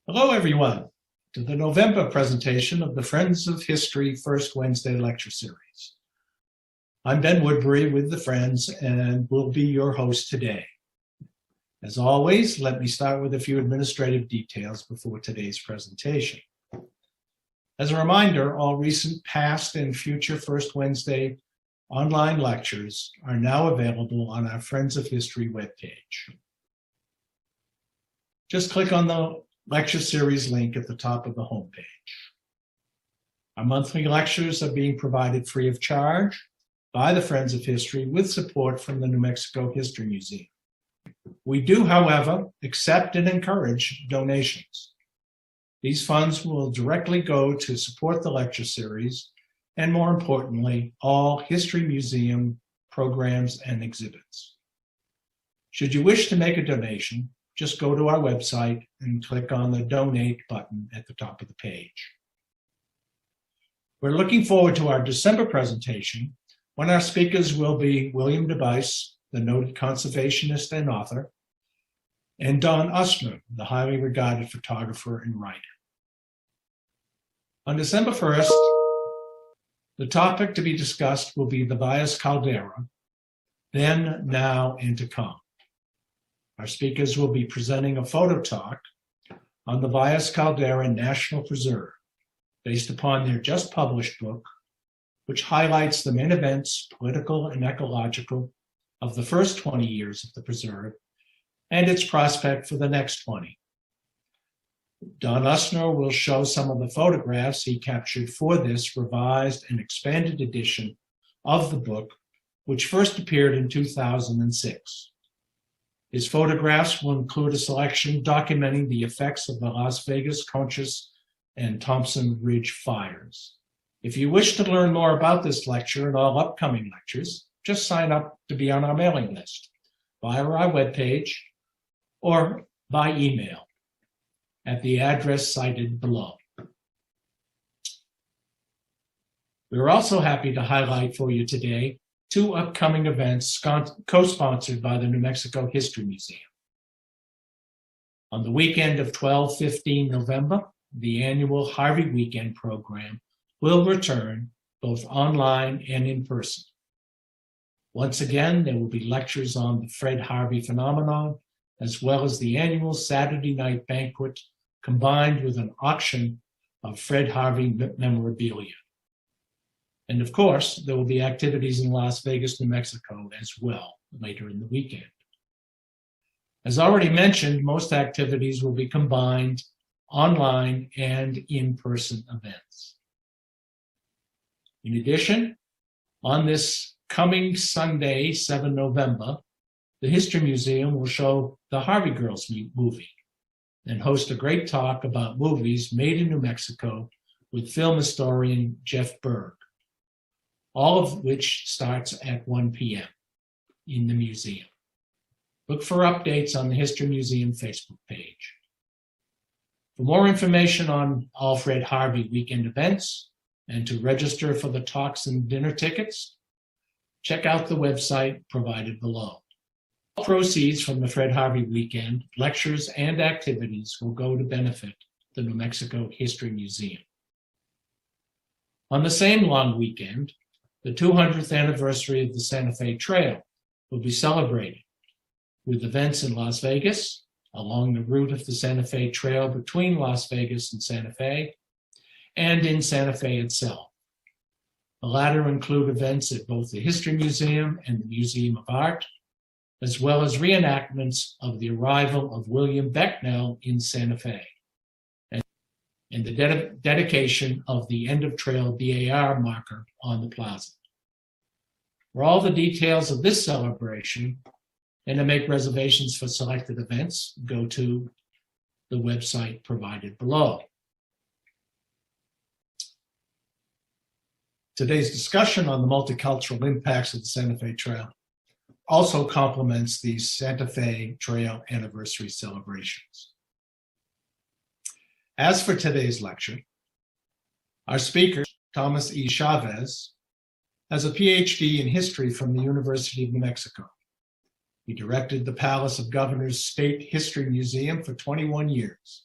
Hello, everyone, to the November presentation of the Friends of History First Wednesday Lecture Series. I'm Ben Woodbury with the Friends and will be your host today. As always, let me start with a few administrative details before today's presentation. As a reminder, all recent, past, and future First Wednesday online lectures are now available on our Friends of History webpage. Just click on the lecture series link at the top of the homepage. Our monthly lectures are being provided free of charge by the Friends of History with support from the New Mexico History Museum. We do, however, accept and encourage donations. These funds will directly go to support the lecture series and, more importantly, all History Museum programs and exhibits. Should you wish to make a donation, just go to our website and click on the Donate button at the top of the page. We're looking forward to our December presentation when our speakers will be William DeBuys, the noted conservationist and author, and Don Usner, the highly regarded photographer and writer. On December 1st, the topic to be discussed will be the Valles Caldera, then, now, and to come. Our speakers will be presenting a photo talk on the Valles Caldera National Preserve, based upon their just published book, which highlights the main events, political and ecological, of the first 20 years of the preserve and its prospect for the next 20. Don Usner will show some of the photographs he captured for this revised and expanded edition of the book, which first appeared in 2006. His photographs will include a selection documenting the effects of the Las Vegas, Conchas, and Thompson Ridge fires. If you wish to learn more about this lecture and all upcoming lectures, just sign up to be on our mailing list via our webpage or by email at the address cited below. We're also happy to highlight for you today two upcoming events co-sponsored by the New Mexico History Museum. On the weekend of 12-15 November, the annual Harvey Weekend program will return both online and in person. Once again, there will be lectures on the Fred Harvey phenomenon, as well as the annual Saturday night banquet, combined with an auction of Fred Harvey memorabilia. And of course, there will be activities in Las Vegas, New Mexico as well later in the weekend. As already mentioned, most activities will be combined online and in-person events. In addition, on this coming Sunday, 7 November, the History Museum will show the Harvey Girls movie and host a great talk about movies made in New Mexico with film historian Jeff Berg, all of which starts at 1 p.m. in the museum. Look for updates on the History Museum Facebook page. For more information on all Fred Harvey weekend events and to register for the talks and dinner tickets, check out the website provided below. All proceeds from the Fred Harvey weekend, lectures, and activities will go to benefit the New Mexico History Museum. On the same long weekend, the 200th anniversary of the Santa Fe Trail will be celebrated with events in Las Vegas, along the route of the Santa Fe Trail between Las Vegas and Santa Fe, and in Santa Fe itself. The latter include events at both the History Museum and the Museum of Art, as well as reenactments of the arrival of William Becknell in Santa Fe, and the dedication of the end of trail BAR marker on the plaza. For all the details of this celebration and to make reservations for selected events, go to the website provided below. Today's discussion on the multicultural impacts of the Santa Fe Trail also complements the Santa Fe Trail anniversary celebrations. As for today's lecture, our speaker, Thomas E. Chavez, has a PhD in history from the University of New Mexico. He directed the Palace of Governors State History Museum for 21 years.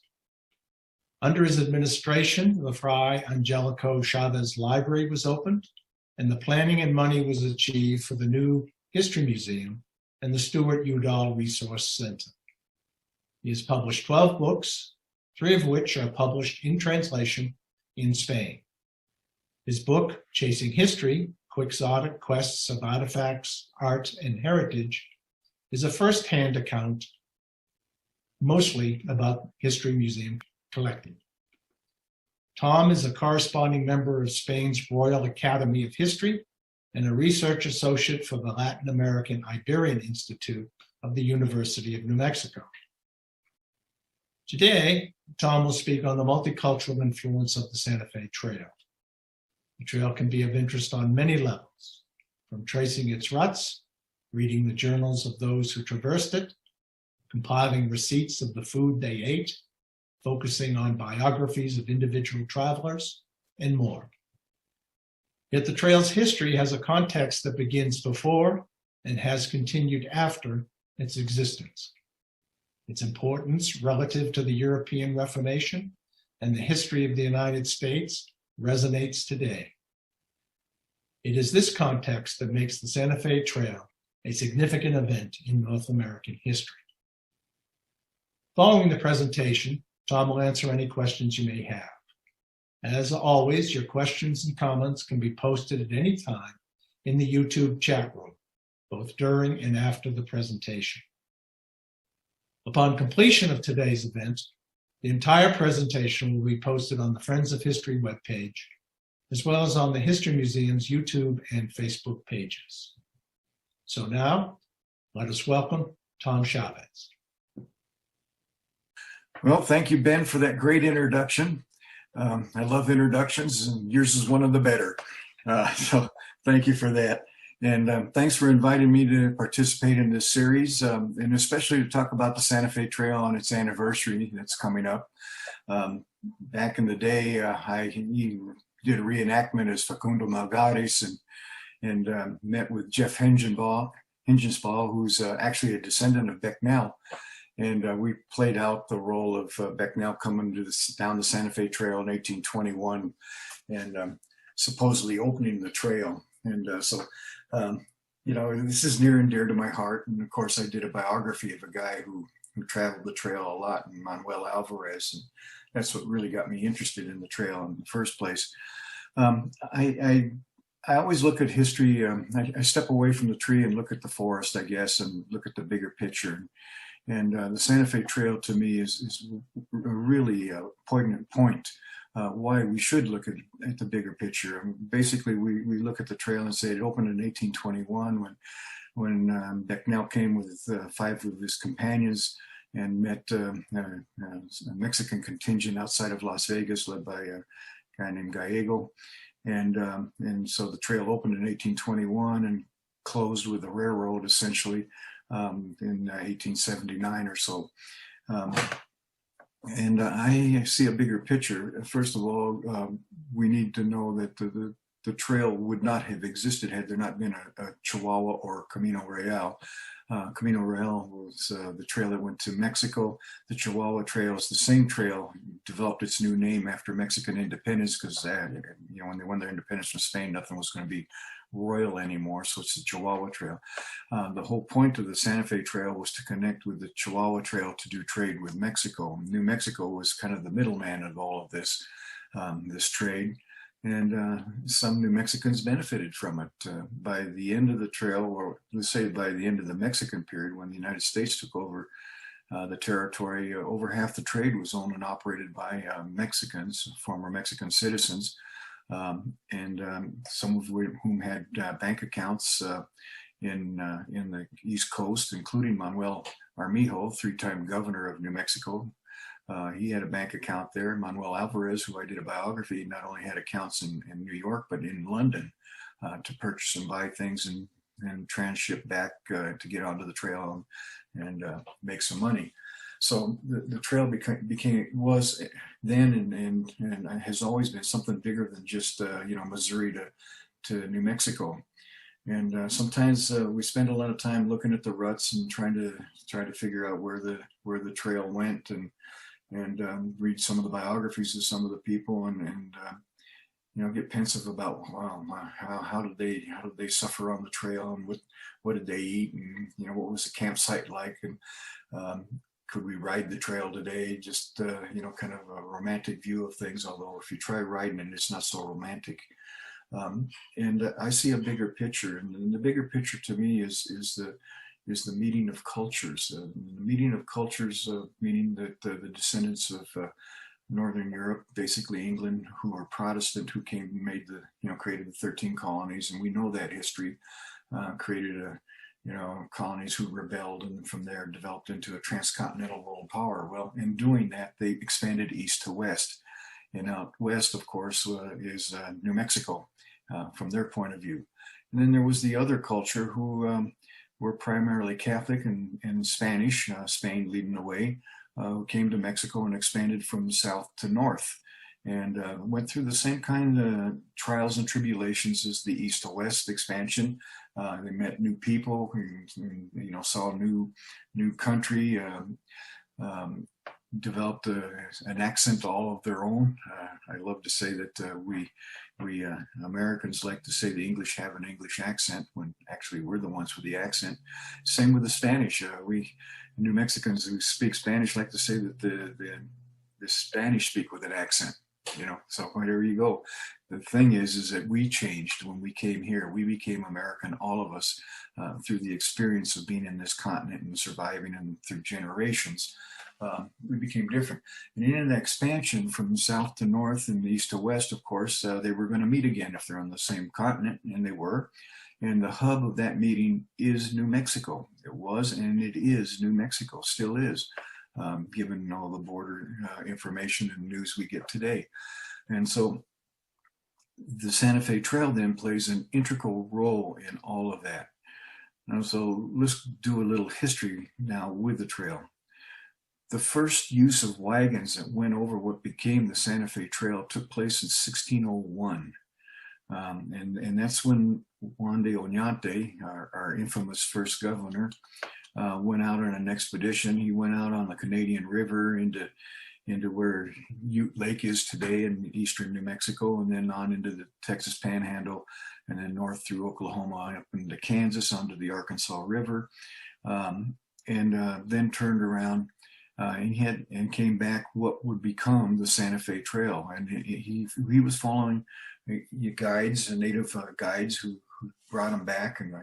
Under his administration, the Fray Angelico Chavez Library was opened, and the planning and money was achieved for the new History Museum and the Stuart Udall Resource Center. He has published 12 books, 3 of which are published in translation in Spain. His book, Chasing History, Quixotic Quests of Artifacts, Art, and Heritage, is a first-hand account, mostly about History Museum collecting. Tom is a corresponding member of Spain's Royal Academy of History and a research associate for the Latin American Iberian Institute of the University of New Mexico. Today, Tom will speak on the multicultural influence of the Santa Fe Trail. The trail can be of interest on many levels, from tracing its ruts, reading the journals of those who traversed it, compiling receipts of the food they ate, focusing on biographies of individual travelers, and more. Yet the trail's history has a context that begins before and has continued after its existence. Its importance relative to the European Reformation and the history of the United States resonates today. It is this context that makes the Santa Fe Trail a significant event in North American history. Following the presentation, Tom will answer any questions you may have. As always, your questions and comments can be posted at any time in the YouTube chat room, both during and after the presentation. Upon completion of today's event, the entire presentation will be posted on the Friends of History webpage, as well as on the History Museum's YouTube and Facebook pages. So now, let us welcome Tom Chavez. Well, thank you, Ben, for that great introduction. I love introductions, and yours is one of the better. So thank you for that. And thanks for inviting me to participate in this series, and especially to talk about the Santa Fe Trail on its anniversary that's coming up. Back in the day, I did a reenactment as Facundo Malgares and met with Jeff Hingensbaugh, who's actually a descendant of Becknell. And we played out the role of Becknell coming down the Santa Fe Trail in 1821 and supposedly opening the trail. And you know, this is near and dear to my heart. And of course, I did a biography of a guy who traveled the trail a lot, Manuel Alvarez. And that's what really got me interested in the trail in the first place. I always look at history. I step away from the tree and look at the forest, I guess, and look at the bigger picture. And the Santa Fe Trail to me is a really poignant point why we should look at the bigger picture. Basically, we look at the trail and say it opened in 1821 when Becknell came with 5 of his companions and met a Mexican contingent outside of Las Vegas led by a guy named Gallego. And so the trail opened in 1821 and closed with a railroad essentially in 1879 or so. And I see a bigger picture. First of all, we need to know that the trail would not have existed had there not been a Chihuahua or Camino Real. Camino Real was the trail that went to Mexico. The Chihuahua Trail is the same trail, developed its new name after Mexican independence because you know, when they won their independence from Spain, nothing was going to be royal anymore, so it's the Chihuahua Trail. The whole point of the Santa Fe Trail was to connect with the Chihuahua Trail to do trade with Mexico. New Mexico was kind of the middleman of all of this, this trade. And some New Mexicans benefited from it. By the end of the trail, or let's say by the end of the Mexican period, when the United States took over the territory, over half the trade was owned and operated by Mexicans, former Mexican citizens, and some of whom had bank accounts in the East Coast, including Manuel Armijo, 3-time governor of New Mexico. He had a bank account there. Manuel Alvarez, who I did a biography, not only had accounts in New York, but in London to purchase and buy things and transship back to get onto the trail and make some money. So the trail was then and has always been something bigger than just you know, Missouri to New Mexico. And sometimes we spend a lot of time looking at the ruts and trying to figure out where the trail went. And and read some of the biographies of some of the people, and get pensive about, wow, how did they suffer on the trail, and what did they eat, and what was the campsite like, and could we ride the trail today? Just kind of a romantic view of things. Although if you try riding it, it's not so romantic. And I see a bigger picture, and the bigger picture to me is the meeting of cultures. The meeting of cultures, meaning that the descendants of Northern Europe, basically England, who were Protestant, who created the 13 colonies, and we know that history, created colonies who rebelled, and from there developed into a transcontinental world power. Well, in doing that, they expanded east to west. And out west, of course, is New Mexico, from their point of view. And then there was the other culture who were primarily Catholic and Spanish, Spain leading the way, who came to Mexico and expanded from south to north, and went through the same kind of trials and tribulations as the east to west expansion. They met new people, and saw new country, developed an accent all of their own. I love to say that we Americans like to say the English have an English accent, when actually we're the ones with the accent. Same with the Spanish. We New Mexicans who speak Spanish like to say that the Spanish speak with an accent. So wherever you go, the thing is that we changed when we came here. We became American, all of us, through the experience of being in this continent and surviving, and through generations. We became different. And in an expansion from south to north and east to west, of course, they were going to meet again if they're on the same continent, and they were. And the hub of that meeting is New Mexico. It was, and it is New Mexico, still is, given all the border information and news we get today. And so the Santa Fe Trail then plays an integral role in all of that. And so let's do a little history now with the trail. The first use of wagons that went over what became the Santa Fe Trail took place in 1601. And that's when Juan de Oñate, our infamous first governor, went out on an expedition. He went out on the Canadian River into where Ute Lake is today in eastern New Mexico, and then on into the Texas Panhandle, and then north through Oklahoma up into Kansas onto the Arkansas River, and then turned around and came back what would become the Santa Fe Trail. And he was following guides, native guides who brought him back and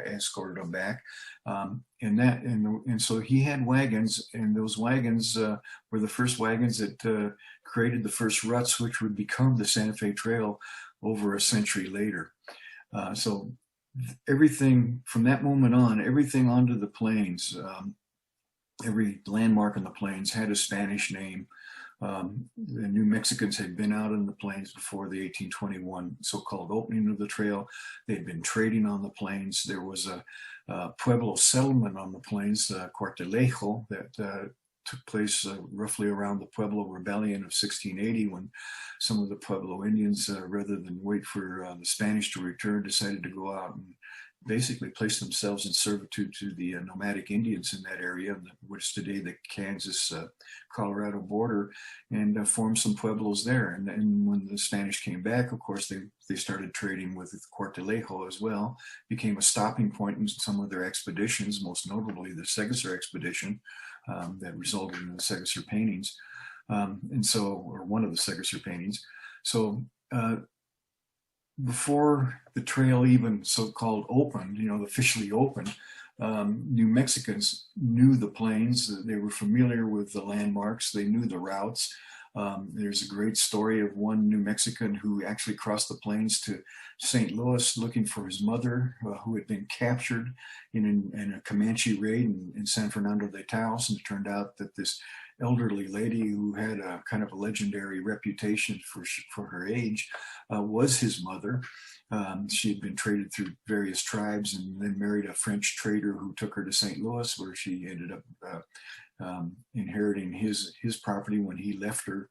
escorted him back, and so he had wagons, and those wagons were the first wagons that created the first ruts, which would become the Santa Fe Trail over a century later. So everything from that moment on, everything onto the plains, every landmark on the plains had a Spanish name. The New Mexicans had been out in the plains before the 1821 so-called opening of the trail. They had been trading on the plains. There was a Pueblo settlement on the plains, Cortelejo, that took place roughly around the Pueblo Rebellion of 1680, when some of the Pueblo Indians, rather than wait for the Spanish to return, decided to go out and basically place themselves in servitude to the nomadic Indians in that area, which is today the Kansas-Colorado border, and formed some pueblos there. And when the Spanish came back, of course, they started trading with Cortelejo as well, became a stopping point in some of their expeditions, most notably the Segasur expedition that resulted in the Segasur paintings, or one of the Segasur paintings. So before the trail even so-called opened, officially opened, New Mexicans knew the plains. They were familiar with the landmarks. They knew the routes. There's a great story of one New Mexican who actually crossed the plains to St. Louis looking for his mother, who had been captured in a Comanche raid in San Fernando de Taos. And it turned out that this elderly lady, who had a kind of a legendary reputation for her age, was his mother. She had been traded through various tribes, and then married a French trader who took her to St. Louis, where she ended up inheriting his property when he left her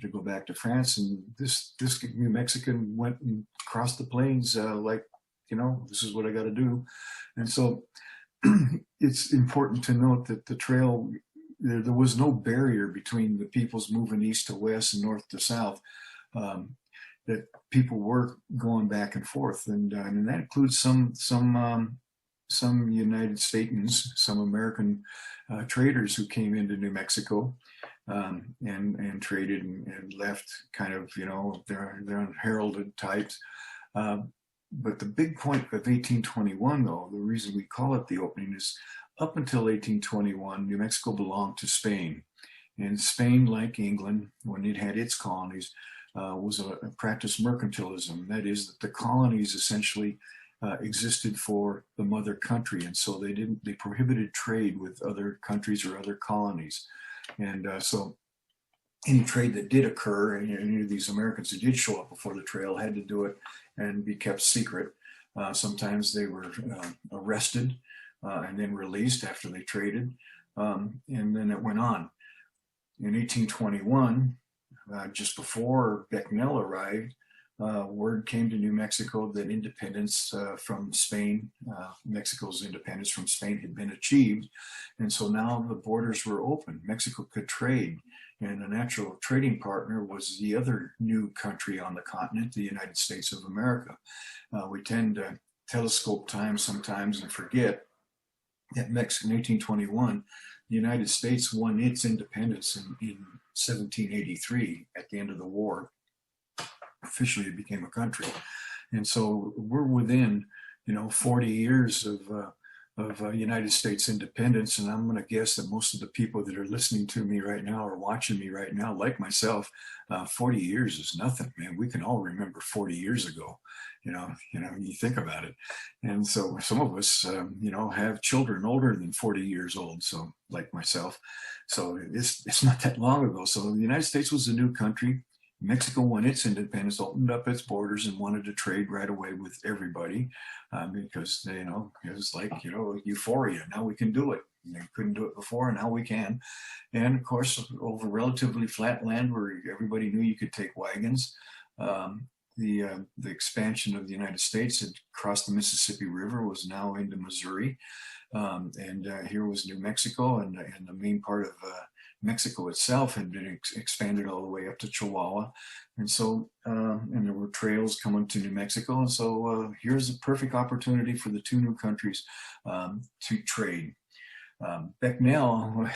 to go back to France. And this New Mexican went and crossed the plains this is what I got to do. And so it's important to note that the trail there was no barrier between the peoples moving east to west and north to south. That people were going back and forth, and that includes some United Statens, some American traders who came into New Mexico and traded and left, kind of, they're unheralded types. But the big point of 1821, though, the reason we call it the opening is up until 1821, New Mexico belonged to Spain. And Spain, like England, when it had its colonies, was a practice mercantilism. That is, that the colonies essentially existed for the mother country, and so they prohibited trade with other countries or other colonies. And so any trade that did occur, and any of these Americans who did show up before the trail had to do it and be kept secret. Sometimes they were arrested and then released after they traded, and then it went on. In 1821, just before Becknell arrived, word came to New Mexico that independence from Spain, Mexico's independence from Spain had been achieved. And so now the borders were open. Mexico could trade. And a natural trading partner was the other new country on the continent, the United States of America. We tend to telescope time sometimes and forget that in 1821, the United States won its independence in 1783 at the end of the war. Officially it became a country. And so we're within 40 years of United States independence, and I'm going to guess that most of the people that are listening to me right now or watching me right now, like myself, 40 years is nothing, man. We can all remember 40 years ago. You think about it. And so some of us have children older than 40 years old, so like myself. So it's not that long ago. So the United States was a new country. Mexico, won its independence, opened up its borders and wanted to trade right away with everybody because, it was like, euphoria. Now we can do it. They couldn't do it before, and now we can. And of course, over relatively flat land where everybody knew you could take wagons, the expansion of the United States had crossed the Mississippi River, was now into Missouri. And here was New Mexico, and the main part of Mexico itself had been expanded all the way up to Chihuahua. And so, and there were trails coming to New Mexico. And so here's a perfect opportunity for the two new countries to trade. Becknell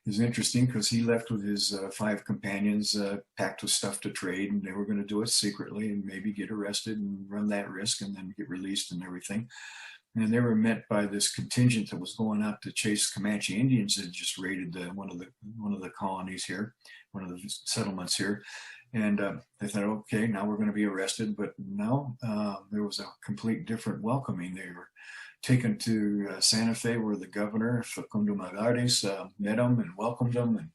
is interesting because he left with his 5 companions packed with stuff to trade, and they were going to do it secretly and maybe get arrested and run that risk and then get released and everything. And they were met by this contingent that was going out to chase Comanche Indians that had just raided one of the colonies here, one of the settlements here. And they thought, okay, now we're going to be arrested. But no, there was a complete different welcoming. They were taken to Santa Fe, where the governor, Facundo Magares, met them and welcomed them and,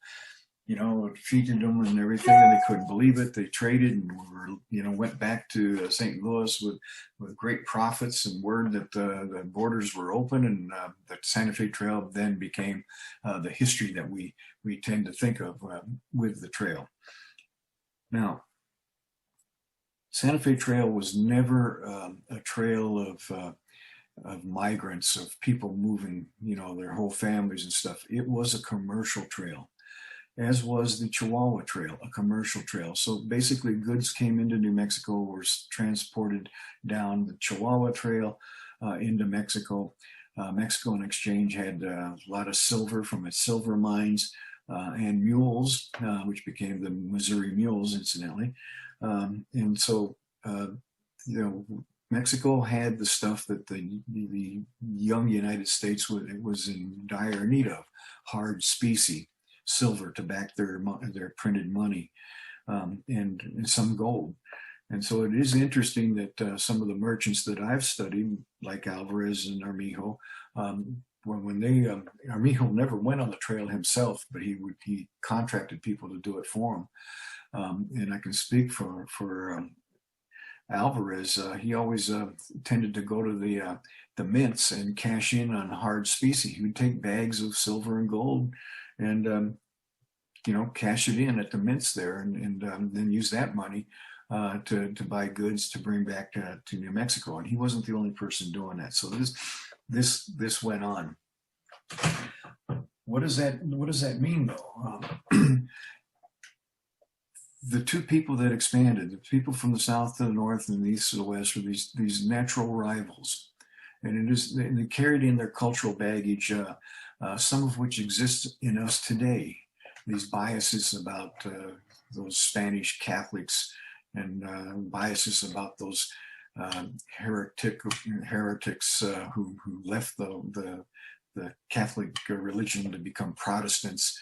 treated them and everything. And they couldn't believe it. They traded and went back to St. Louis with great profits and word that the borders were open, and the Santa Fe Trail then became the history that we tend to think of with the trail. Now, Santa Fe Trail was never a trail of migrants, of people moving, their whole families and stuff. It was a commercial trail, as was the Chihuahua Trail, a commercial trail. So basically goods came into New Mexico, were transported down the Chihuahua Trail into Mexico. Mexico in exchange had a lot of silver from its silver mines and mules, which became the Missouri Mules, incidentally. And so, Mexico had the stuff that the young United States was in dire need of: hard specie, silver to back their printed money, and some gold. And so it is interesting that some of the merchants that I've studied, like Alvarez and Armijo, when they Armijo never went on the trail himself, but he contracted people to do it for him. And I can speak for Alvarez. He always tended to go to the mints and cash in on hard specie. He would take bags of silver and gold and cash it in at the mints there, and then use that money to buy goods to bring back to New Mexico. And he wasn't the only person doing that. So this went on. what does that mean though? The two people that expanded, the people from the south to the north and the east to the west, are these natural rivals, and they carried in their cultural baggage, some of which exists in us today. These biases about those Spanish Catholics, and biases about those heretics who left the Catholic religion to become Protestants.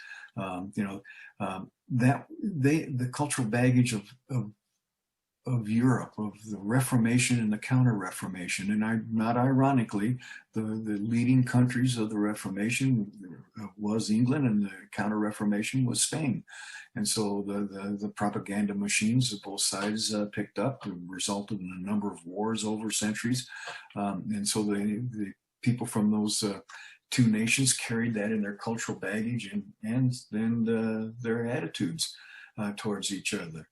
The cultural baggage of Europe, of the Reformation and the Counter-Reformation, and not ironically, the leading countries of the Reformation was England, and the Counter-Reformation was Spain. And so the propaganda machines of both sides picked up, and resulted in a number of wars over centuries. And so the people from those two nations carried that in their cultural baggage, and then their attitudes towards each other.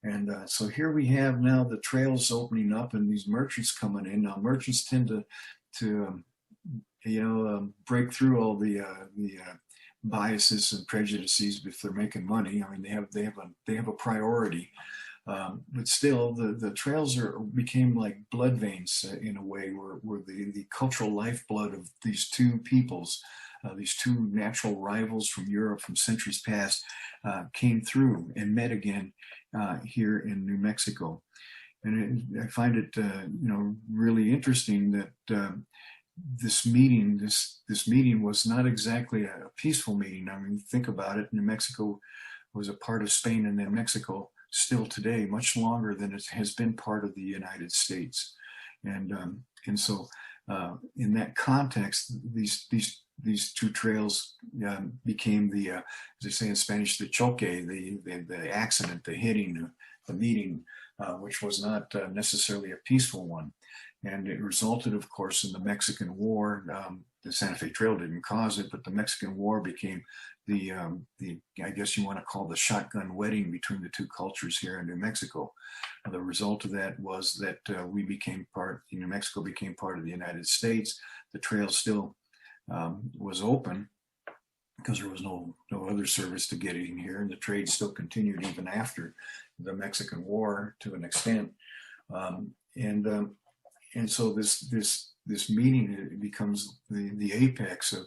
And so here we have now the trails opening up and these merchants coming in. Now merchants tend to break through all the biases and prejudices if they're making money. I mean, they have a priority. But still, the trails became like blood veins in a way, where the cultural lifeblood of these two peoples, these two natural rivals from Europe from centuries past, came through and met again here in New Mexico. And I find it really interesting that this meeting was not exactly a peaceful meeting. I mean, think about it. New Mexico was a part of Spain, and then Mexico still today much longer than it has been part of the United States. And so in that context, these two trails became the, as they say in Spanish, the choque, the accident, the hitting, the meeting, which was not necessarily a peaceful one. And it resulted, of course, in the Mexican War. The Santa Fe Trail didn't cause it, but the Mexican War became the I guess you want to call the shotgun wedding between the two cultures here in New Mexico. The result of that was that New Mexico became part of the United States. The trail still was open because there was no other service to get in here, and the trade still continued even after the Mexican War to an extent. And so this meeting, it becomes the apex of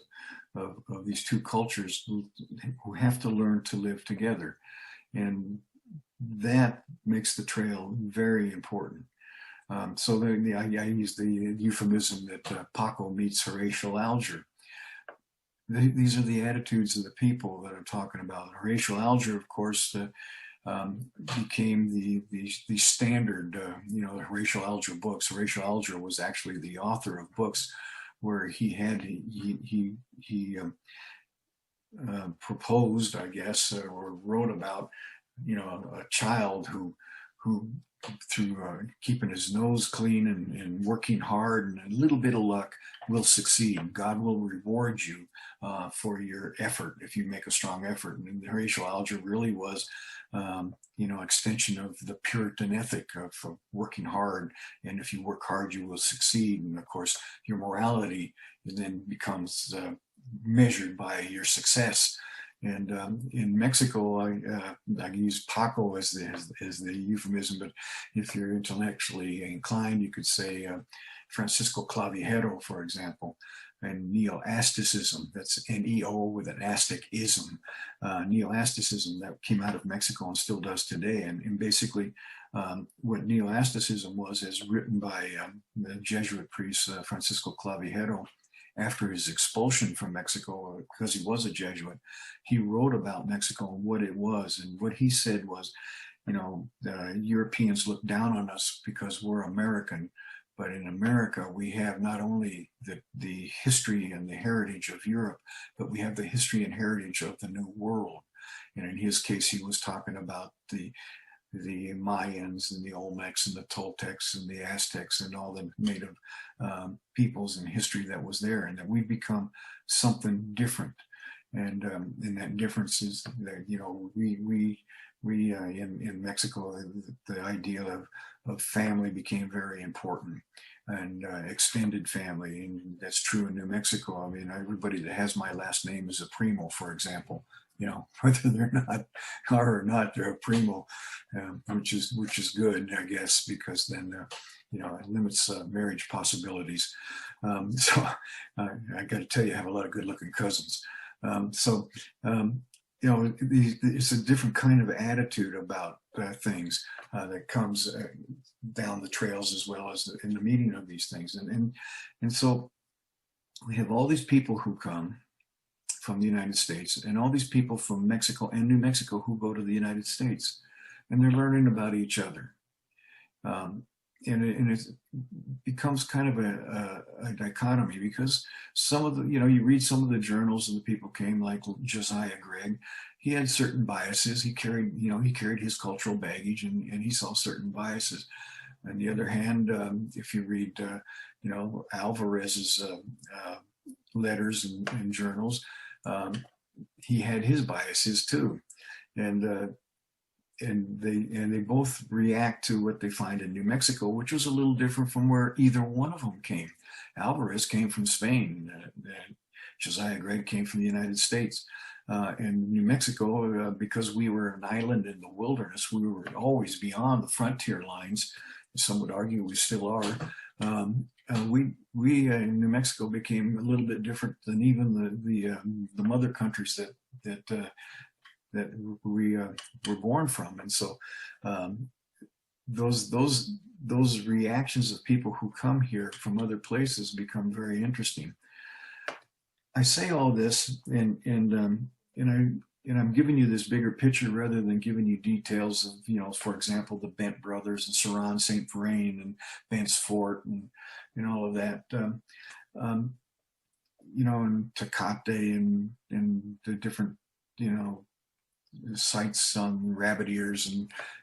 these two cultures who have to learn to live together. And that makes the trail very important. So I use the euphemism that Paco meets Horatio Alger. These are the attitudes of the people that I'm talking about. Horatio Alger, of course, became the standard, the Horatio Alger books. Horatio Alger was actually the author of books where he proposed, I guess, or wrote about, a child who through keeping his nose clean and working hard and a little bit of luck will succeed. God will reward you for your effort if you make a strong effort. And Horatio Alger really was, extension of the Puritan ethic of working hard. And if you work hard, you will succeed. And of course, your morality then becomes measured by your success. And in Mexico, I use Paco as the euphemism, but if you're intellectually inclined, you could say Francisco Clavijero, for example, and neo-asticism. That's N-E-O with an astic ism. Neo-asticism that came out of Mexico and still does today. And basically, what neo-asticism was, as written by the Jesuit priest Francisco Clavijero, after his expulsion from Mexico, because he was a Jesuit, he wrote about Mexico and what it was. And what he said was, the Europeans look down on us because we're American, but in America, we have not only the history and the heritage of Europe, but we have the history and heritage of the New World. And in his case, he was talking about the Mayans and the Olmecs and the Toltecs and the Aztecs and all the native peoples and history that was there, and that we've become something different. And that difference is that, we in Mexico, the idea of family became very important, and extended family, and that's true in New Mexico. I mean, everybody that has my last name is a primo, for example. You know, whether they're not are or not, they're a primo, which is good, I guess, because then you know, it limits marriage possibilities. So I got to tell you, I have a lot of good-looking cousins. So you know, it's a different kind of attitude about things that comes down the trails, as well as in the meeting of these things. And so we have all these people who come from the United States, and all these people from Mexico and New Mexico who go to the United States, and they're learning about each other. And it becomes kind of a dichotomy, because some of the, you know, you read some of the journals of the people came, like Josiah Gregg. He had certain biases. He carried, you know, he carried his cultural baggage, and he saw certain biases. On the other hand, if you read, you know, Alvarez's letters and journals, he had his biases too, and they both react to what they find in New Mexico, which was a little different from where either one of them came. Alvarez came from Spain. Josiah Gregg came from the United States. In New Mexico, because we were an island in the wilderness, we were always beyond the frontier lines. Some would argue we still are. We in New Mexico became a little bit different than even the mother countries that we were born from. And so those reactions of people who come here from other places become very interesting. I say all this, and I'm giving you this bigger picture rather than giving you details of, you know, for example, the Bent brothers and Saran St. Vrain and Bent's Fort and all of that. You know, and Tecate and the different, you know, sites on rabbit ears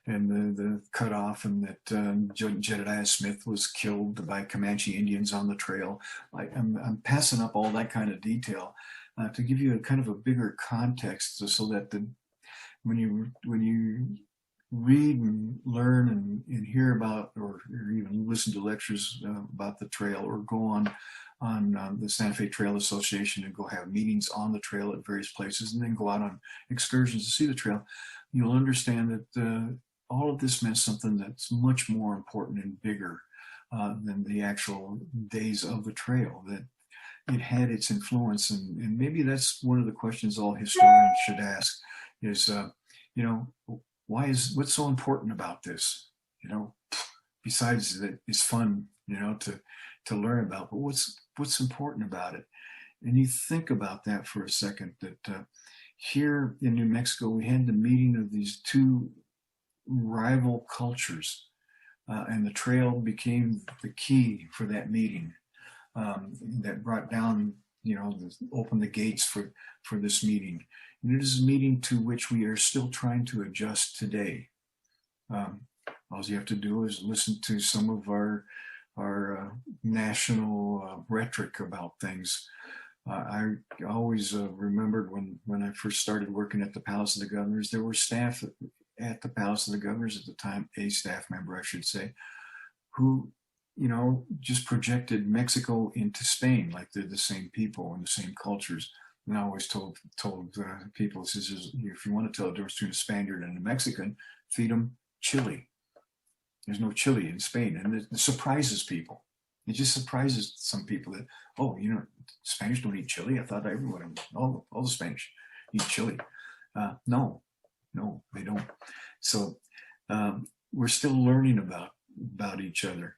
and the cutoff, and that Jedediah Smith was killed by Comanche Indians on the trail. I'm passing up all that kind of detail to give you a kind of a bigger context, so that when you read and learn and hear about, or even listen to lectures about the trail, or go on the Santa Fe Trail Association and go have meetings on the trail at various places, and then go out on excursions to see the trail, you'll understand that all of this meant something that's much more important and bigger than the actual days of the trail, that it had its influence. And maybe that's one of the questions all historians should ask is, you know, what's so important about this? You know, besides that it's fun, you know, to learn about, but what's important about it? And you think about that for a second, that here in New Mexico, we had the meeting of these two rival cultures, and the trail became the key for that meeting, that brought down, you know, opened the gates for this meeting. And it is a meeting to which we are still trying to adjust today. All you have to do is listen to some of our national rhetoric about things. I always remembered when I first started working at the Palace of the Governors, there were staff at the Palace of the Governors at the time, a staff member, I should say, who, you know, just projected Mexico into Spain, like they're the same people and the same cultures. And I always told people, says, if you want to tell the difference between a Spaniard and a Mexican, feed them chili. There's no chili in Spain, and it surprises people. It just surprises some people that, oh, you know, Spanish don't eat chili. I thought everyone, all the Spanish eat chili. No, they don't. So we're still learning about each other.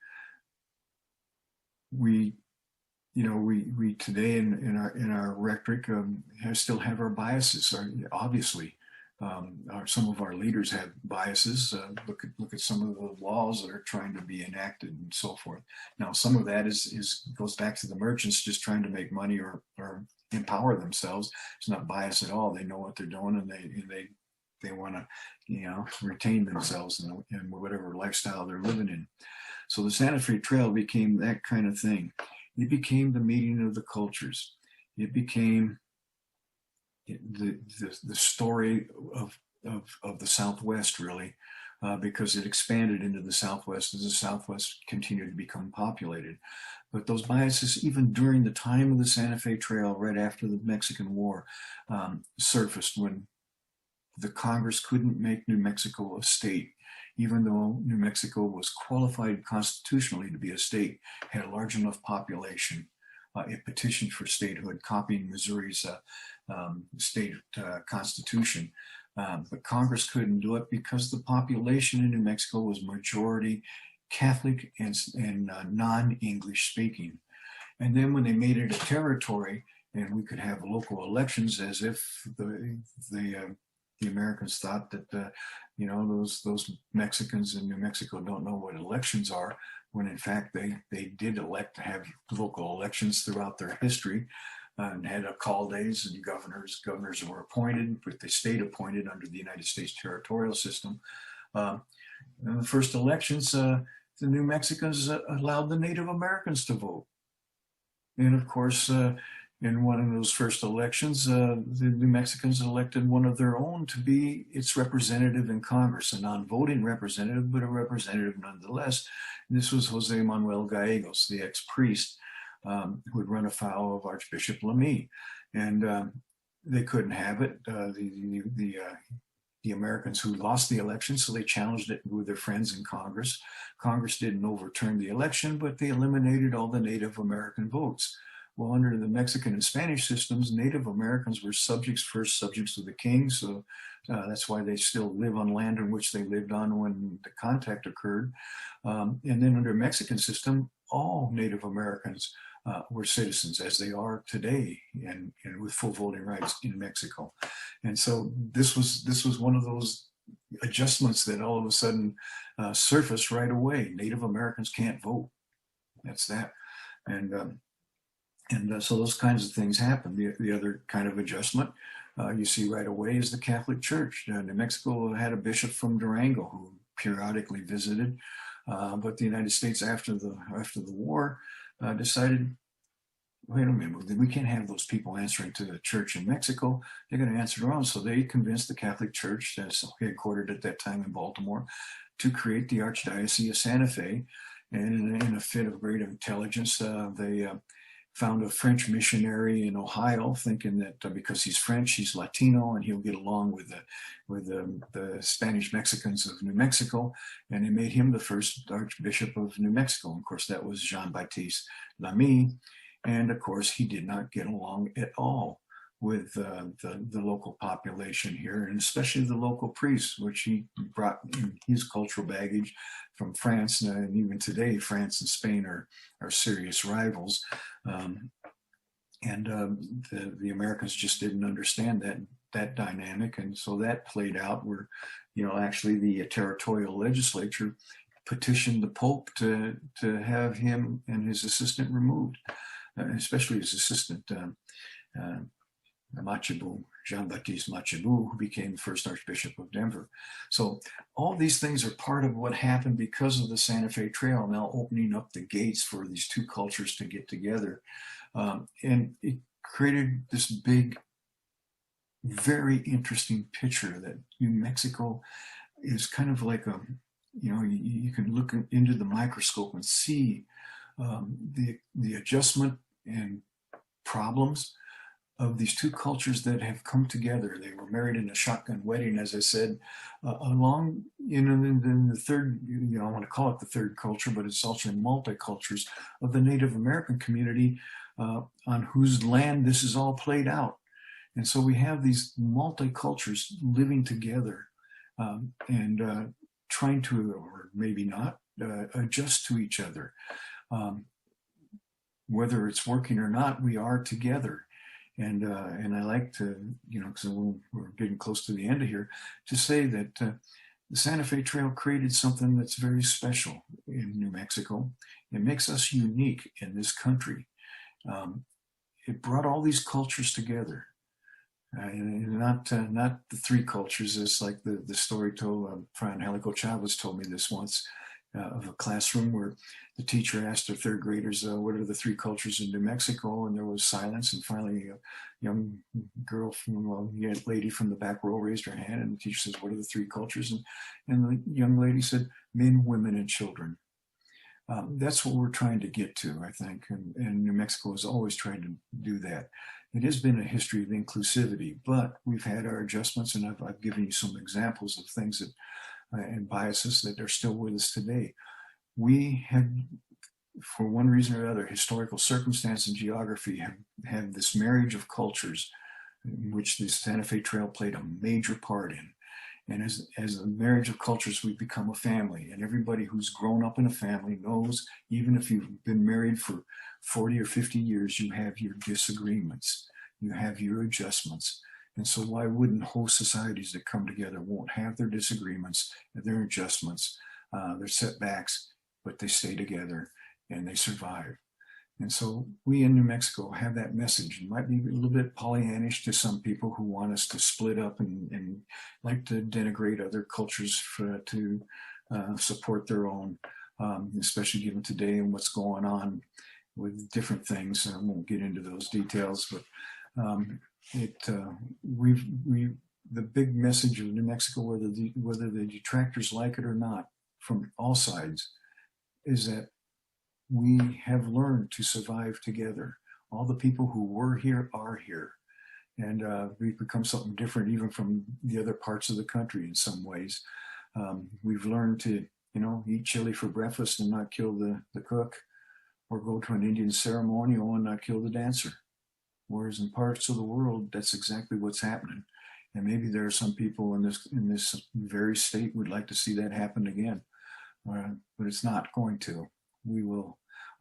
We today in our rhetoric still have our biases. Obviously, some of our leaders have biases. Look at some of the laws that are trying to be enacted and so forth. Now, some of that goes back to the merchants just trying to make money or empower themselves. It's not bias at all. They know what they're doing, and they want to, you know, retain themselves in whatever lifestyle they're living in. So the Santa Fe Trail became that kind of thing. It became the meeting of the cultures. It became the story of of the Southwest, really, because it expanded into the Southwest as the Southwest continued to become populated. But those biases, even during the time of the Santa Fe Trail, right after the Mexican War, surfaced when the Congress couldn't make New Mexico a state, even though New Mexico was qualified constitutionally to be a state, had a large enough population. It petitioned for statehood, copying Missouri's state constitution. But Congress couldn't do it because the population in New Mexico was majority Catholic and non-English speaking. And then when they made it a territory and we could have local elections, as if the Americans thought that those Mexicans in New Mexico don't know what elections are, when in fact they did elect to have local elections throughout their history, and had call days, and governors were appointed, but they stayed appointed under the United States territorial system. In the first elections, the New Mexicans allowed the Native Americans to vote. And of course, in one of those first elections, the New Mexicans elected one of their own to be its representative in Congress, a non-voting representative, but a representative nonetheless. And this was Jose Manuel Gallegos, the ex-priest, who had run afoul of Archbishop Lamy. And they couldn't have it. The Americans who lost the election, so they challenged it with their friends in Congress. Congress didn't overturn the election, but they eliminated all the Native American votes. Well, under the Mexican and Spanish systems, Native Americans were first subjects of the king, so that's why they still live on land in which they lived on when the contact occurred. And then under Mexican system, all Native Americans were citizens, as they are today, and with full voting rights in Mexico. And so this was one of those adjustments that all of a sudden surfaced right away. Native Americans can't vote. That's that. And so those kinds of things happen. The other kind of adjustment you see right away is the Catholic Church. New Mexico had a bishop from Durango who periodically visited, but the United States after the war decided, wait a minute, we can't have those people answering to the church in Mexico. They're going to answer their own. So they convinced the Catholic Church, that's headquartered at that time in Baltimore, to create the Archdiocese of Santa Fe. And in a fit of great intelligence, they found a French missionary in Ohio, thinking that because he's French, he's Latino, and he'll get along with the Spanish Mexicans of New Mexico. And they made him the first Archbishop of New Mexico. And of course, that was Jean-Baptiste Lamy. And of course, he did not get along at all with the local population here, and especially the local priests, which he brought in his cultural baggage from France. And even today, France and Spain are serious rivals. The Americans just didn't understand that dynamic. And so that played out where, actually the territorial legislature petitioned the Pope to have him and his assistant removed, especially his assistant, Machabu, Jean-Baptiste Machabu, who became the first Archbishop of Denver. So all these things are part of what happened because of the Santa Fe Trail now opening up the gates for these two cultures to get together. And it created this big, very interesting picture that New Mexico is kind of like you can look into the microscope and see the adjustment and problems of these two cultures that have come together. They were married in a shotgun wedding, as I said, along in the third, I want to call it the third culture, but it's also multicultures of the Native American community on whose land this is all played out. And so we have these multicultures living together and trying to, or maybe not, adjust to each other. Whether it's working or not, we are together. And I like to, because we're getting close to the end of here, to say that the Santa Fe Trail created something that's very special in New Mexico. It makes us unique in this country. It brought all these cultures together. And not the three cultures, as like the story told, Friend Helico Chavez told me this once. of a classroom where the teacher asked her third graders, what are the three cultures in New Mexico? And there was silence. And finally, a young girl lady from the back row raised her hand, and the teacher says, what are the three cultures? And the young lady said, men, women, and children. That's what we're trying to get to, I think. And New Mexico is always trying to do that. It has been a history of inclusivity, but we've had our adjustments, and I've given you some examples of things that and biases that are still with us today. We have, for one reason or another, historical circumstance and geography have had this marriage of cultures in which the Santa Fe Trail played a major part in. And as a marriage of cultures, we've become a family. And everybody who's grown up in a family knows, even if you've been married for 40 or 50 years, you have your disagreements, you have your adjustments. And so why wouldn't host societies that come together won't have their disagreements, their adjustments, their setbacks, but they stay together and they survive. And so we in New Mexico have that message. It might be a little bit Pollyannish to some people who want us to split up and like to denigrate other cultures to support their own, especially given today and what's going on with different things. I won't get into those details, but the big message of New Mexico, whether the detractors like it or not, from all sides, is that we have learned to survive together. All the people who were here are here. And we've become something different even from the other parts of the country in some ways. We've learned to, eat chili for breakfast and not kill the cook, or go to an Indian ceremonial and not kill the dancer. Whereas in parts of the world, that's exactly what's happening. And maybe there are some people in this very state would like to see that happen again, but it's not going to.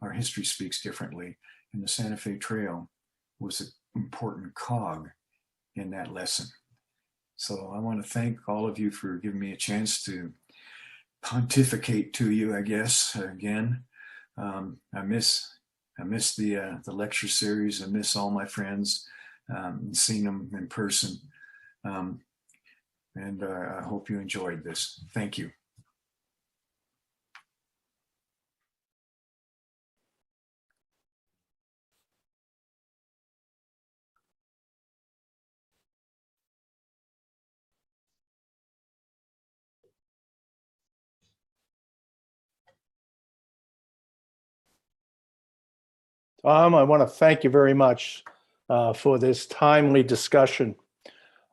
Our history speaks differently, and the Santa Fe Trail was an important cog in that lesson. So I want to thank all of you for giving me a chance to pontificate to you, I guess, again. I miss the lecture series. I miss all my friends, seeing them in person. And I hope you enjoyed this. Thank you. Tom, I want to thank you very much for this timely discussion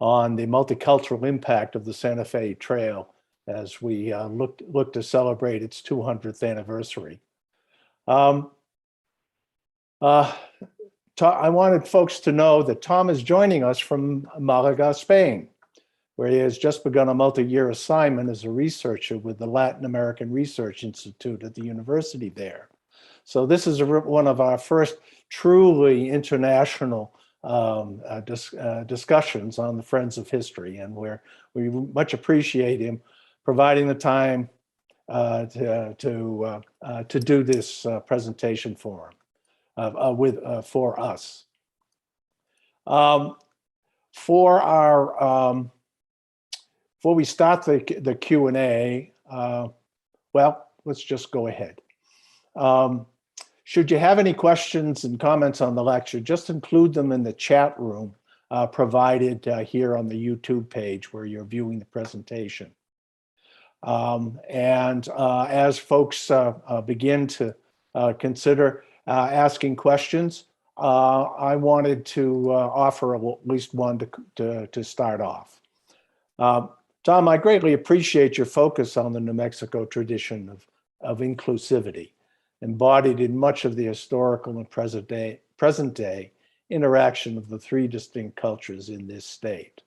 on the multicultural impact of the Santa Fe Trail as we look to celebrate its 200th anniversary. I wanted folks to know that Tom is joining us from Malaga, Spain, where he has just begun a multi-year assignment as a researcher with the Latin American Research Institute at the university there. So this is one of our first truly international discussions on the Friends of History, and we much appreciate him providing the time to do this presentation for us. Before we start the Q&A, well, let's just go ahead. Should you have any questions and comments on the lecture, just include them in the chat room provided here on the YouTube page where you're viewing the presentation. As folks begin to consider asking questions, I wanted to offer at least one to start off. Tom, I greatly appreciate your focus on the New Mexico tradition of inclusivity, embodied in much of the historical and present day interaction of the three distinct cultures in this state.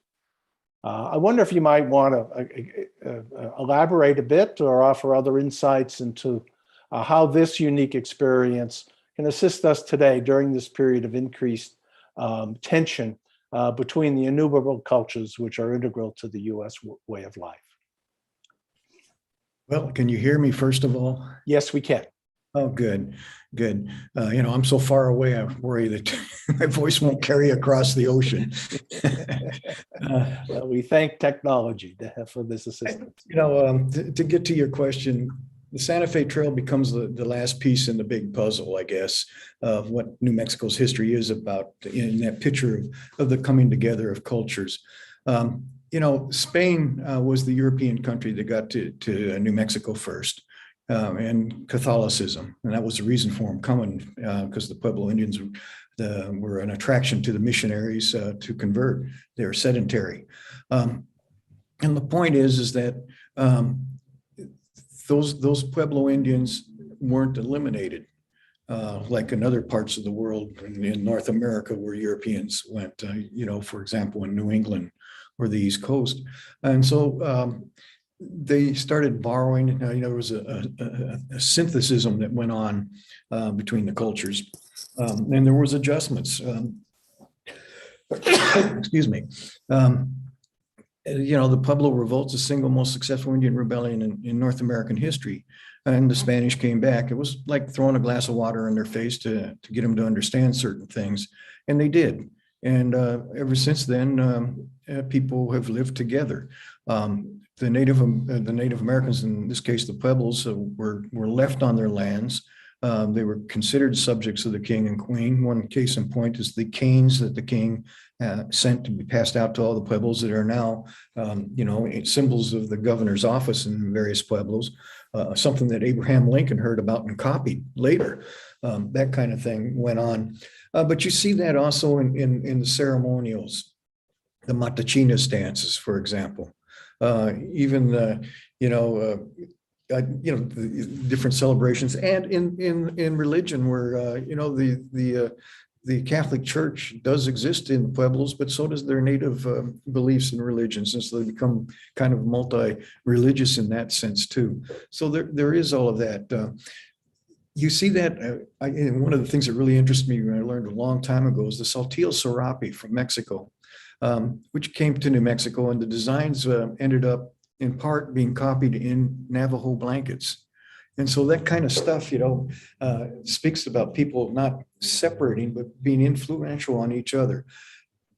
I wonder if you might want to elaborate a bit or offer other insights into how this unique experience can assist us today during this period of increased tension between the innumerable cultures which are integral to the U.S. way of life. Well, can you hear me first of all? Yes, we can. Oh, good, good. I'm so far away, I worry that my voice won't carry across the ocean. Well, we thank technology for this assistance. To get to your question, the Santa Fe Trail becomes the last piece in the big puzzle, I guess, of what New Mexico's history is about in that picture of the coming together of cultures. Spain was the European country that got to New Mexico first, and Catholicism. And that was the reason for them coming, because the Pueblo Indians were an attraction to the missionaries to convert. They were sedentary. And the point is that those Pueblo Indians weren't eliminated like in other parts of the world in North America where Europeans went, for example, in New England or the East Coast. And so they started borrowing, there was a synthesism that went on between the cultures, and there was adjustments. Excuse me. The Pueblo Revolt's the single most successful Indian rebellion in North American history. And the Spanish came back. It was like throwing a glass of water in their face to get them to understand certain things. And they did. And ever since then, people have lived together. The Native Americans, in this case, the Pueblos, were left on their lands. They were considered subjects of the king and queen. One case in point is the canes that the king sent to be passed out to all the Pueblos that are now, symbols of the governor's office in various Pueblos, something that Abraham Lincoln heard about and copied later. That kind of thing went on. But you see that also in the ceremonials, the Matachinas dances, for example. Even the different celebrations, and in religion, where the Catholic Church does exist in the Pueblos, but so does their native beliefs and religions, and so they become kind of multi-religious in that sense too. So there is all of that. You see that, and one of the things that really interested me when I learned a long time ago is the Saltillo Serape from Mexico, which came to New Mexico, and the designs ended up in part being copied in Navajo blankets. And so that kind of stuff, speaks about people not separating, but being influential on each other.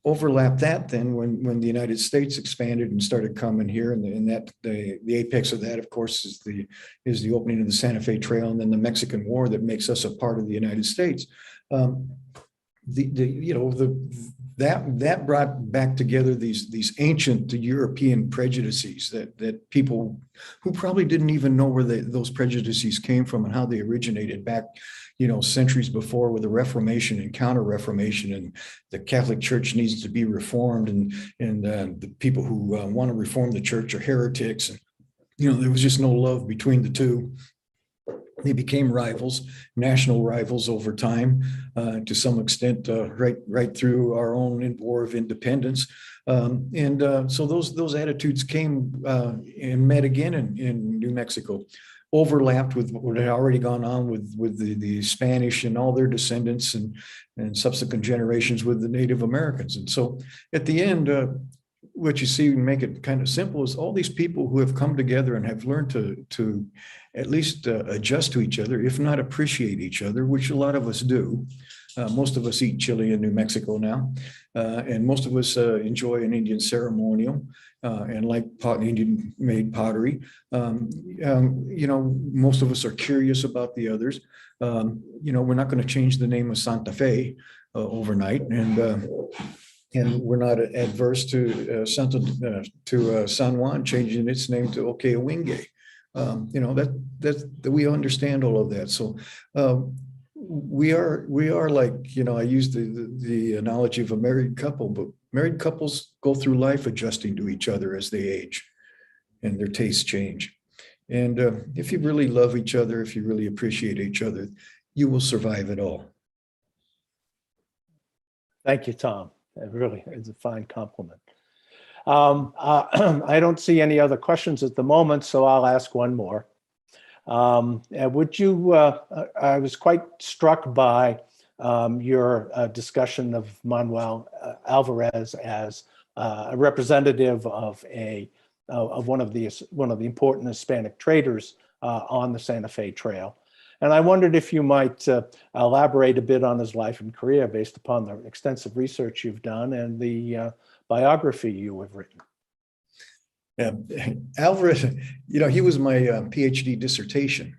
Overlap that then when the United States expanded and started coming here, and that the apex of that, of course, is the opening of the Santa Fe Trail, and then the Mexican War that makes us a part of the United States. That brought back together these ancient European prejudices that people who probably didn't even know where those prejudices came from and how they originated back, centuries before, with the Reformation and Counter-Reformation, and the Catholic Church needs to be reformed, and the people who want to reform the church are heretics, and there was just no love between the two. They became rivals, national rivals over time, to some extent, right through our own War of Independence. So those attitudes came and met again in New Mexico, overlapped with what had already gone on with the Spanish and all their descendants and subsequent generations with the Native Americans. And so at the end, what you see, and make it kind of simple, is all these people who have come together and have learned to at least adjust to each other, if not appreciate each other, which a lot of us do. Most of us eat chili in New Mexico now, and most of us enjoy an Indian ceremonial and like Indian-made pottery. Most of us are curious about the others. We're not going to change the name of Santa Fe overnight, and we're not adverse to San Juan changing its name to Okewinge. That we understand all of that. So we are like, I use the analogy of a married couple, but married couples go through life adjusting to each other as they age and their tastes change. And if you really love each other, if you really appreciate each other, you will survive it all. Thank you, Tom. It really is a fine compliment. I don't see any other questions at the moment, so I'll ask one more. I was quite struck by your discussion of Manuel Alvarez as a representative of one of the important Hispanic traders on the Santa Fe Trail. And I wondered if you might elaborate a bit on his life and career based upon the extensive research you've done and the biography you have written. Alvarez, he was my PhD dissertation.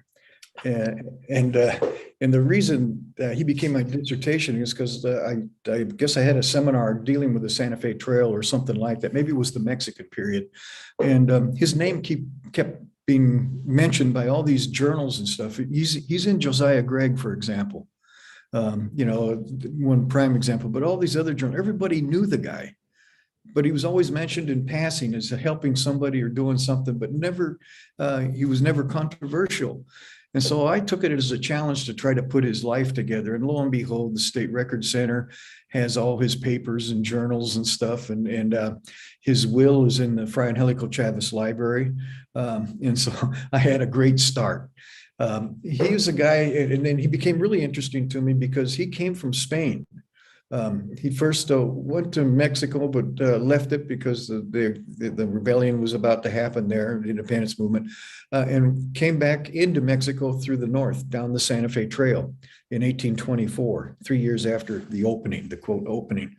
And the reason he became my dissertation is because I guess I had a seminar dealing with the Santa Fe Trail or something like that. Maybe it was the Mexican period. And his name kept being mentioned by all these journals and stuff. He's in Josiah Gregg, for example. One prime example, but all these other journals, everybody knew the guy, but he was always mentioned in passing as helping somebody or doing something, but he was never controversial. And so I took it as a challenge to try to put his life together. And lo and behold, the State Record Center has all his papers and journals and stuff. And his will is in the Fray Angelico Chavez Library. And so I had a great start. He was a guy, and then he became really interesting to me because he came from Spain. He first went to Mexico, but left it because the rebellion was about to happen there, the independence movement, and came back into Mexico through the north, down the Santa Fe Trail in 1824, 3 years after the opening, the quote opening.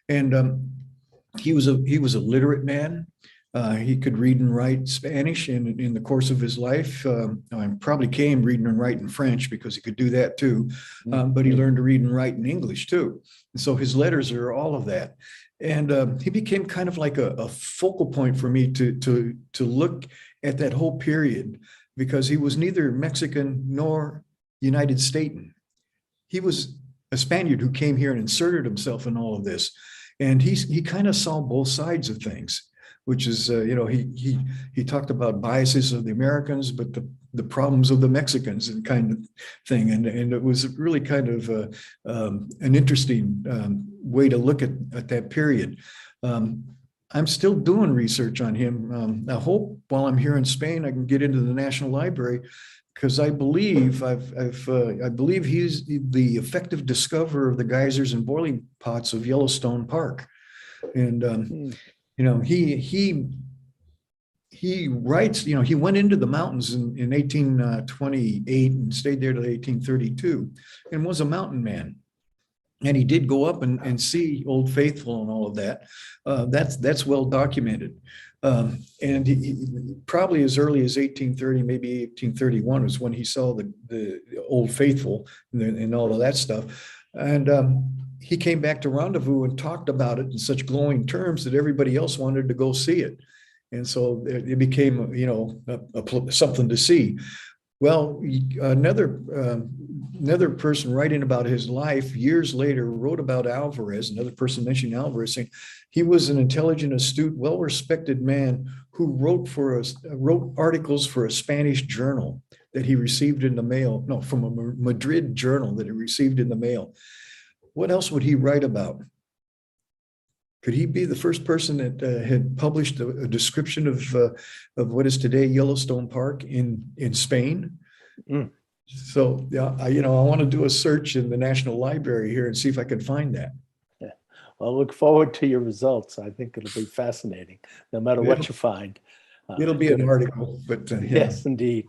And he was a literate man. He could read and write Spanish in the course of his life. Probably came reading and writing French because he could do that too. But he learned to read and write in English too. And so his letters are all of that. And he became kind of like a focal point for me to look at that whole period, because he was neither Mexican nor United Staten. He was a Spaniard who came here and inserted himself in all of this. And he kind of saw both sides of things, which is, he talked about biases of the Americans, but the problems of the Mexicans and kind of thing. And it was really kind of an interesting way to look at that period. I'm still doing research on him. I hope while I'm here in Spain, I can get into the National Library, because I believe I believe he's the effective discoverer of the geysers and boiling pots of Yellowstone Park. And he writes, he went into the mountains in 1828 and stayed there till 1832 and was a mountain man. And he did go up and see Old Faithful and all of that. That's well documented. And he probably as early as 1830, maybe 1831 was when he saw the Old Faithful and all of that stuff. And he came back to Rendezvous and talked about it in such glowing terms that everybody else wanted to go see it. And so it became, something to see. Well, another person writing about his life years later wrote about Alvarez, another person mentioning Alvarez, saying he was an intelligent, astute, well-respected man who wrote articles for a Spanish journal that he received in the mail, from a Madrid journal that he received in the mail. What else would he write about? Could he be the first person that had published a description of what is today Yellowstone Park in Spain? Mm. So yeah, I want to do a search in the National Library here and see if I can find that. Yeah. Well, look forward to your results. I think it'll be fascinating, no matter what you find. It'll be an article, but yes, indeed.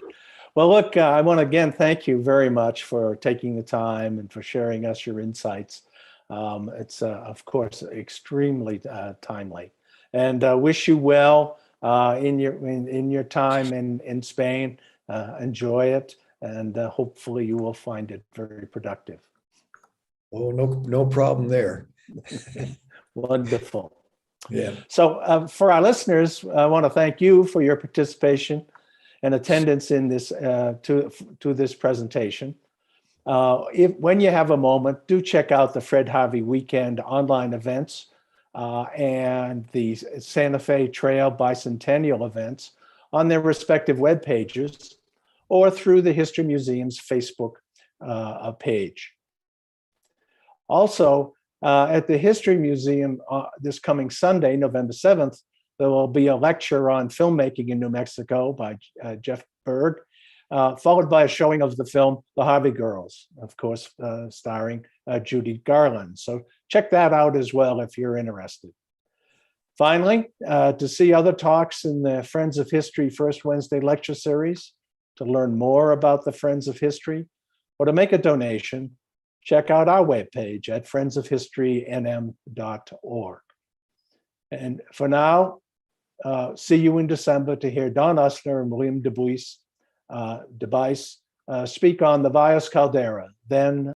Well, look, I want to again thank you very much for taking the time and for sharing us your insights. It's of course extremely timely, and wish you well in your time in Spain. Enjoy it, and hopefully you will find it very productive. Oh, no problem there. Wonderful. Yeah. So for our listeners, I want to thank you for your participation and attendance in this to this presentation. When you have a moment, do check out the Fred Harvey Weekend online events and the Santa Fe Trail Bicentennial events on their respective web pages or through the History Museum's Facebook page. Also, at the History Museum this coming Sunday, November 7th, there will be a lecture on filmmaking in New Mexico by Jeff Berg, followed by a showing of the film The Harvey Girls, of course, starring Judy Garland. So check that out as well if you're interested. Finally, to see other talks in the Friends of History First Wednesday lecture series, to learn more about the Friends of History, or to make a donation, check out our webpage at friendsofhistorynm.org. And for now, see you in December to hear Don Usner and William DeBuys speak on the Valles Caldera, then